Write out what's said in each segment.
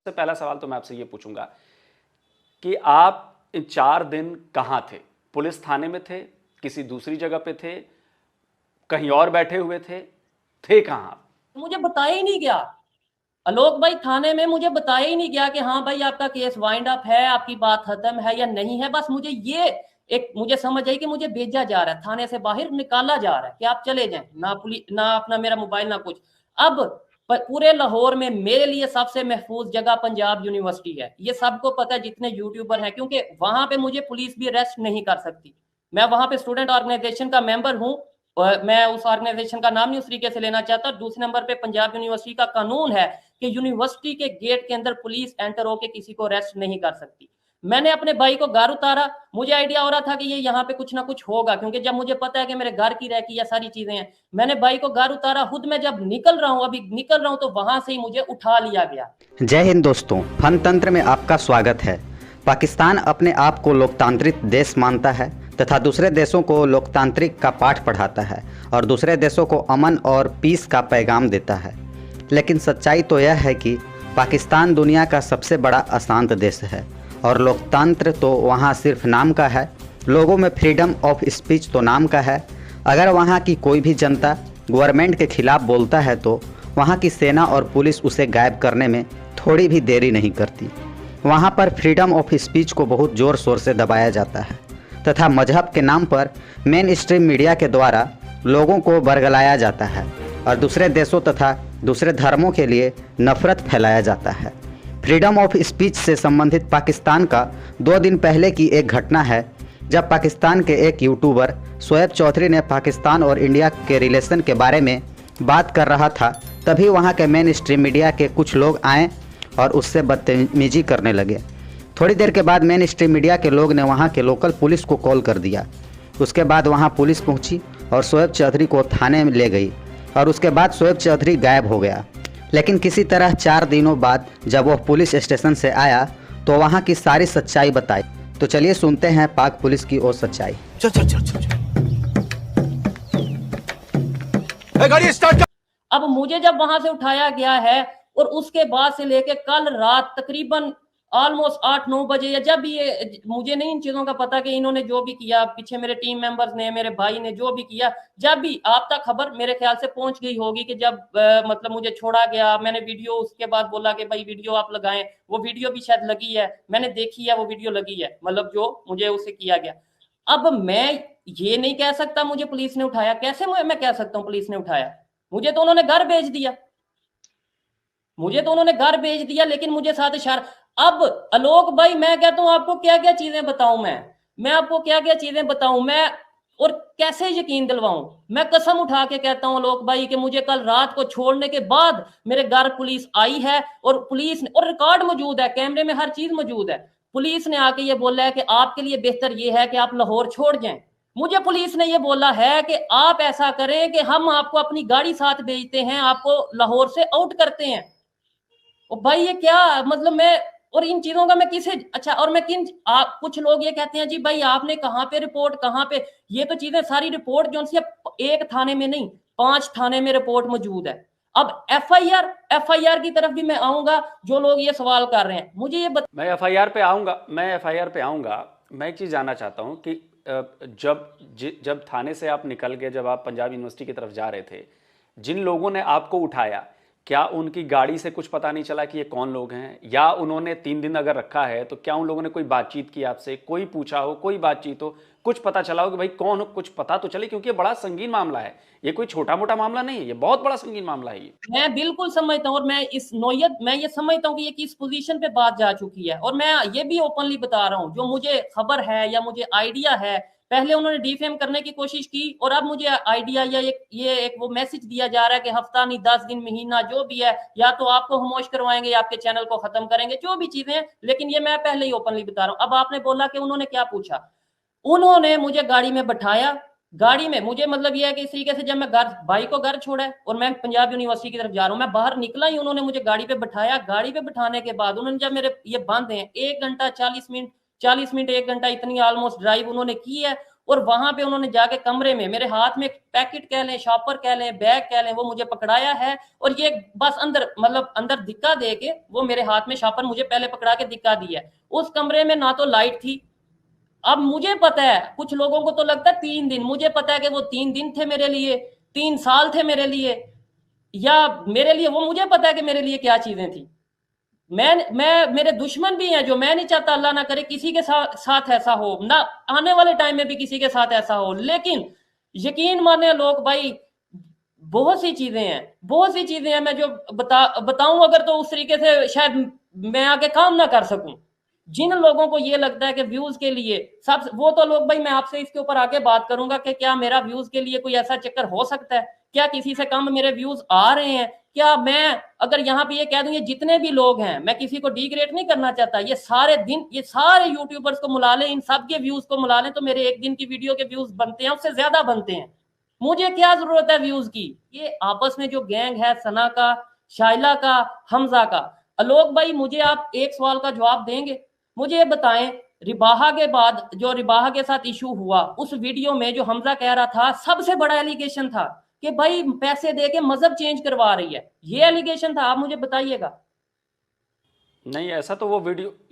सबसे पहला सवाल तो मैं आपसे ये पूछूंगा कि आप इन 4 दिन कहां थे? पुलिस थाने में थे, किसी दूसरी जगह पे थे, कहीं और बैठे हुए थे कहां आप? मुझे बताया ही नहीं गया आलोक भाई। थाने में मुझे बताया ही नहीं गया कि हाँ भाई आपका केस वाइंड अप है, आपकी बात खत्म है या नहीं है। बस मुझे ये एक मुझे समझ आई कि मुझे भेजा जा रहा है, थाने से बाहर निकाला जा रहा है कि आप चले जाएं, ना पुलिस ना अपना मेरा मोबाइल ना कुछ। अब पूरे लाहौर में मेरे लिए सबसे महफूज जगह पंजाब यूनिवर्सिटी है, ये सबको पता है जितने यूट्यूबर हैं, क्योंकि वहां पे मुझे पुलिस भी अरेस्ट नहीं कर सकती। मैं वहां पे स्टूडेंट ऑर्गेनाइजेशन का मेंबर हूं, और मैं उस ऑर्गेनाइजेशन का नाम नहीं उस तरीके से लेना चाहता। दूसरे नंबर पे पंजाब यूनिवर्सिटी का कानून है कि यूनिवर्सिटी के गेट के अंदर पुलिस एंटर होकर किसी को अरेस्ट नहीं कर सकती। मैंने अपने भाई को घर उतारा, मुझे आइडिया हो रहा था कि ये यहाँ पे कुछ ना कुछ होगा, क्योंकि जब मुझे पता है कि मेरे घर की रहती या सारी चीजें हैं। मैंने भाई को घर उतारा, खुद मैं जब निकल रहा हूँ, अभी निकल रहा हूँ, तो वहां से ही मुझे उठा लिया गया। जय हिंद दोस्तों, फन तंत्र में आपका स्वागत है। पाकिस्तान अपने आप को लोकतांत्रिक देश मानता है तथा दूसरे देशों को लोकतांत्रिक का पाठ पढ़ाता है और दूसरे देशों को अमन और पीस का पैगाम देता है। लेकिन सच्चाई तो यह है कि पाकिस्तान दुनिया का सबसे बड़ा अशांत देश है और लोकतंत्र तो वहाँ सिर्फ नाम का है। लोगों में फ्रीडम ऑफ स्पीच तो नाम का है। अगर वहाँ की कोई भी जनता गवर्नमेंट के खिलाफ बोलता है तो वहाँ की सेना और पुलिस उसे गायब करने में थोड़ी भी देरी नहीं करती। वहाँ पर फ्रीडम ऑफ स्पीच को बहुत ज़ोर शोर से दबाया जाता है तथा मजहब के नाम पर मेन स्ट्रीम मीडिया के द्वारा लोगों को बरगलाया जाता है और दूसरे देशों तथा दूसरे धर्मों के लिए नफरत फैलाया जाता है। फ्रीडम ऑफ स्पीच से संबंधित पाकिस्तान का 2 दिन पहले की एक घटना है, जब पाकिस्तान के एक यूट्यूबर शोएब चौधरी ने पाकिस्तान और इंडिया के रिलेशन के बारे में बात कर रहा था, तभी वहाँ के मेन स्ट्रीम मीडिया के कुछ लोग आए और उससे बदतमीजी करने लगे। थोड़ी देर के बाद मेन स्ट्रीम मीडिया के लोग ने वहाँ के लोकल पुलिस को कॉल कर दिया। उसके बाद वहाँ पुलिस पहुँची और शोएब चौधरी को थाने में ले गई और उसके बाद शोएब चौधरी गायब हो गया। लेकिन किसी तरह 4 दिनों बाद जब वह पुलिस स्टेशन से आया तो वहाँ की सारी सच्चाई बताई। तो चलिए सुनते हैं पाक पुलिस की वो सच्चाई। चल चल चल चल गाड़ी स्टार्ट कर। अब मुझे जब वहां से उठाया गया है और उसके बाद से लेके कल रात तकरीबन ऑलमोस्ट 8-9 बजे, या जब भी ये, मुझे नहीं इन चीजों का पता कि इन्होंने जो भी किया, पीछे मेरे टीम मेंबर्स ने, मेरे भाई ने जो भी किया, जब भी आप तक खबर मेरे ख्याल से पहुंच गई होगी कि जब मतलब मुझे छोड़ा गया, मैंने वीडियो उसके बाद बोला कि भाई वीडियो आप लगाएं। वो वीडियो भी शायद लगी है, मैंने देखी है, वो वीडियो लगी है, मतलब जो मुझे उससे किया गया। अब मैं ये नहीं कह सकता मुझे पुलिस ने उठाया। कैसे मैं कह सकता हूँ पुलिस ने उठाया? मुझे तो उन्होंने घर भेज दिया, लेकिन मुझे साथ इशारा। अब आलोक भाई मैं कहता हूं आपको क्या क्या चीजें बताऊं, मैं आपको क्या क्या चीजें बताऊं, मैं और कैसे यकीन दिलवाऊं। मैं कसम उठा के कहता हूं आलोक भाई कि मुझे कल रात को छोड़ने के बाद मेरे घर पुलिस आई है, और पुलिस ने, और रिकॉर्ड मौजूद है, कैमरे में हर चीज मौजूद है। पुलिस ने आके ये बोला है कि आपके लिए बेहतर ये है कि आप लाहौर छोड़ जाएं। मुझे पुलिस ने ये बोला है कि आप ऐसा करें कि हम आपको अपनी गाड़ी साथ भेजते हैं, आपको लाहौर से आउट करते हैं। और भाई ये क्या मतलब, मैं और इन चीजों का मैं किसे, अच्छा, और मैं किन, आप कुछ लोग ये कहते हैं जी भाई आपने कहां पे रिपोर्ट, कहां पे, ये तो चीजें सारी रिपोर्ट जो सी एक थाने में नहीं 5 थाने में रिपोर्ट मौजूद है। अब एफआईआर की तरफ भी मैं आऊंगा। जो लोग ये सवाल कर रहे हैं मुझे ये मैं एफआईआर पे आऊंगा। मैं एक चीज जानना चाहता हूं कि जब थाने से आप निकल गए, जब आप पंजाब यूनिवर्सिटी की तरफ जा रहे थे, जिन लोगों ने आपको उठाया, क्या उनकी गाड़ी से कुछ पता नहीं चला कि ये कौन लोग हैं? या उन्होंने 3 दिन अगर रखा है तो क्या उन लोगों ने कोई बातचीत की आपसे, कोई पूछा हो, कोई बातचीत हो, कुछ पता चला हो कि भाई कौन हो, कुछ पता तो चले? क्योंकि ये बड़ा संगीन मामला है, ये कोई छोटा मोटा मामला नहीं है, ये बहुत बड़ा संगीन मामला है। मैं बिल्कुल समझता हूँ, और मैं इस नोयत मैं ये समझता हूँ कि ये किस पोजीशन पे बात जा चुकी है। और मैं ये भी ओपनली बता रहा हूँ, जो मुझे खबर है या मुझे आइडिया है, पहले उन्होंने डिफेम करने की कोशिश की और अब मुझे आइडिया या एक वो मैसेज दिया जा रहा है कि हफ्ता नहीं 10 दिन, महीना, जो भी है, या तो आपको खामोश करवाएंगे या आपके चैनल को खत्म करेंगे, जो भी चीजें हैं। लेकिन ये मैं पहले ही ओपनली बता रहा हूँ। अब आपने बोला कि उन्होंने क्या पूछा, उन्होंने मुझे गाड़ी में बैठाया। गाड़ी में मुझे मतलब ये है कि इस तरीके से जब मैं घर, भाई को घर छोड़ा है और मैं पंजाब यूनिवर्सिटी की तरफ जा रहा हूँ, मैं बाहर निकला ही उन्होंने मुझे गाड़ी पे बैठाया। गाड़ी पे बैठाने के बाद उन्होंने, जब मेरे ये बंद हैं, 1 घंटा 40 मिनट 1 घंटा इतनी ऑलमोस्ट ड्राइव उन्होंने की है। और वहां पे उन्होंने जाके कमरे में मेरे हाथ में पैकेट कह लें, शॉपर कह लें, बैग कह लें, वो मुझे पकड़ाया है और ये बस अंदर मतलब अंदर धिक्का दे के वो मेरे हाथ में शॉपर मुझे पहले पकड़ा के धिक्का दिया है। उस कमरे में ना तो लाइट थी। अब मुझे पता है, कुछ लोगों को तो लगता है 3 दिन, मुझे पता है कि वो 3 दिन थे मेरे लिए, 3 साल थे मेरे लिए, या मेरे लिए वो मुझे पता है कि मेरे लिए क्या चीजें थी। मैं मेरे दुश्मन भी हैं जो मैं नहीं चाहता अल्लाह ना करे किसी के साथ ऐसा हो, ना आने वाले टाइम में भी किसी के साथ ऐसा हो। लेकिन यकीन माने लोग भाई, बहुत सी चीजें हैं मैं जो बताऊं अगर तो उस तरीके से शायद मैं आगे काम ना कर सकूं। जिन लोगों को ये लगता है कि व्यूज के लिए सब, वो तो लोग भाई, मैं आपसे इसके ऊपर आगे बात करूंगा कि क्या मेरा व्यूज के लिए कोई ऐसा चक्कर हो सकता है? क्या किसी से कम मेरे व्यूज आ रहे हैं? क्या मैं अगर यहाँ पे ये कह दूं ये जितने भी लोग हैं, मैं किसी को डिग्रेड नहीं करना चाहता, ये सारे यूट्यूबर्स को मिला लें, इन सब के व्यूज को मिला लें तो मेरे एक दिन की वीडियो के व्यूज बनते हैं, उससे ज्यादा बनते हैं। मुझे क्या जरूरत है व्यूज की? ये आपस में जो गैंग है, सना का, शाइला का, हमजा का, आलोक भाई मुझे आप एक सवाल का जवाब देंगे? मुझे ये बताएं, रिबाहा के बाद जो रिबाहा के साथ इशू हुआ, उस वीडियो में जो हमजा कह रहा था, सबसे बड़ा एलिगेशन था कि भाई पैसे दे के मजहब चेंज करवा रही है, ये एलिगेशन था। आप मुझे बताइएगा। नहीं, ऐसा तो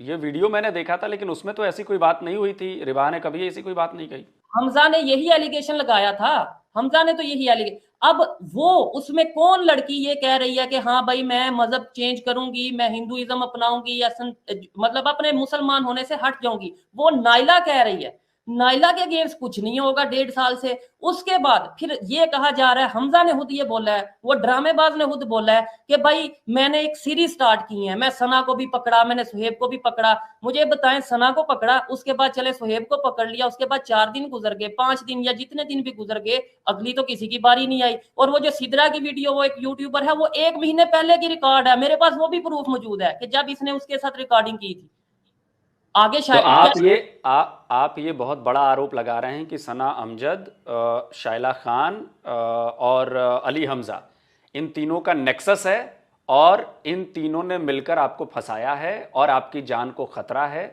ये वीडियो मैंने देखा था, लेकिन उसमें तो ऐसी कोई बात नहीं हुई थी। रिबाहा ने कभी ऐसी कोई बात नहीं कही। हमजा ने यही एलिगेशन लगाया था, हमजा ने तो यही एलिगेशन। अब वो उसमें कौन लड़की ये कह रही है कि हाँ भाई मैं मजहब चेंज करूंगी, मैं हिंदुइज्म अपनाऊंगी या मतलब अपने मुसलमान होने से हट जाऊंगी? वो नाइला कह रही है। नाइला के अगेंस्ट कुछ नहीं होगा 1.5 साल से। उसके बाद फिर ये कहा जा रहा है, हमजा ने खुद ये बोला है, वो ड्रामेबाज ने खुद बोला है कि भाई मैंने एक सीरीज स्टार्ट की है, मैं सना को भी पकड़ा, मैंने सुहेब को भी पकड़ा। मुझे बताएं, सना को पकड़ा, उसके बाद चले सुहेब को पकड़ लिया, उसके बाद 4 दिन गुजर गए, 5 दिन या जितने दिन भी गुजर गए, अगली तो किसी की बारी नहीं आई। और वो जो सिद्रा की वीडियो, वो एक यूट्यूबर है, वो 1 महीने पहले की रिकॉर्ड है, मेरे पास वो भी प्रूफ मौजूद है कि जब इसने उसके साथ रिकॉर्डिंग की थी। आगे तो आप ये बहुत बड़ा आरोप लगा रहे हैं कि सना अमजद, शाइला खान और अली हमजा, इन तीनों का नेक्सस है और इन तीनों ने मिलकर आपको फंसाया है और आपकी जान को खतरा है,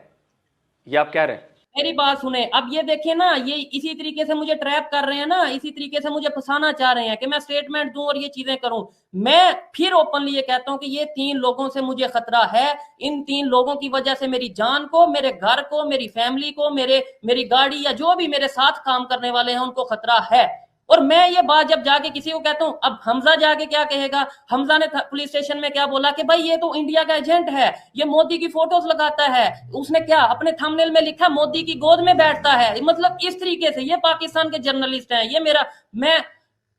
ये आप कह रहे हैं? मेरी बात सुने, अब ये देखिए ना, ये इसी तरीके से मुझे ट्रैप कर रहे हैं ना, इसी तरीके से मुझे फंसाना चाह रहे हैं कि मैं स्टेटमेंट दूं और ये चीजें करूं। मैं फिर ओपनली ये कहता हूं कि ये 3 लोगों से मुझे खतरा है। इन 3 लोगों की वजह से मेरी जान को, मेरे घर को, मेरी फैमिली को, मेरी गाड़ी या जो भी मेरे साथ काम करने वाले हैं उनको खतरा है। और मैं ये बात जब जाके किसी को कहता हूं, अब हमजा जाके क्या कहेगा? हमजा ने पुलिस स्टेशन में क्या बोला कि भाई ये तो इंडिया का एजेंट है, ये मोदी की फोटोज लगाता है, उसने क्या अपने थंबनेल में लिखा मोदी की गोद में बैठता है। मतलब इस तरीके से ये पाकिस्तान के जर्नलिस्ट हैं। ये मेरा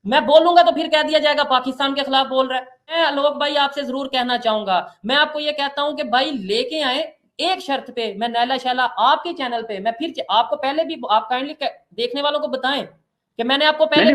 मैं बोलूंगा तो फिर कह दिया जाएगा पाकिस्तान के खिलाफ बोल रहा है। मैं आलोक भाई आपसे जरूर कहना चाहूंगा, मैं आपको ये कहता हूं कि भाई लेके आए एक शर्त पे, मैं नैला शैला आपके चैनल पे, मैं फिर आपको पहले भी, आप काइंडली देखने वालों को बताएं कि मैंने आपको पहले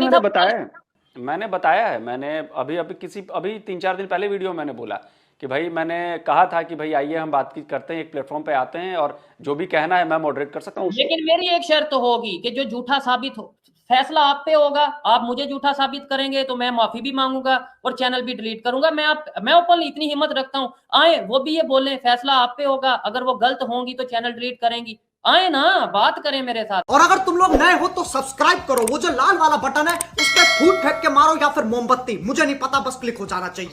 मैंने बताया है। मैंने अभी 3-4 दिन पहले वीडियो मैंने बोला कि भाई मैंने कहा था कि भाई आइए हम बात करते हैं, एक प्लेटफॉर्म पे आते हैं और जो भी कहना है मैं मॉडरेट कर सकता हूँ। लेकिन मेरी एक शर्त होगी कि जो झूठा साबित हो, फैसला आप पे होगा। आप मुझे झूठा साबित करेंगे तो मैं माफी भी मांगूंगा और चैनल भी डिलीट करूंगा। मैं ओपनली इतनी हिम्मत रखता हूं, आए वो भी ये बोले, फैसला आप पे होगा, अगर वो गलत होंगी तो चैनल डिलीट करेंगी, आए ना बात करें मेरे साथ। और अगर तुम लोग नए हो तो सब्सक्राइब करो, वो जो लाल वाला बटन है उस पर फूट फेंक के मारो या फिर मोमबत्ती, मुझे नहीं पता, बस क्लिक हो जाना चाहिए।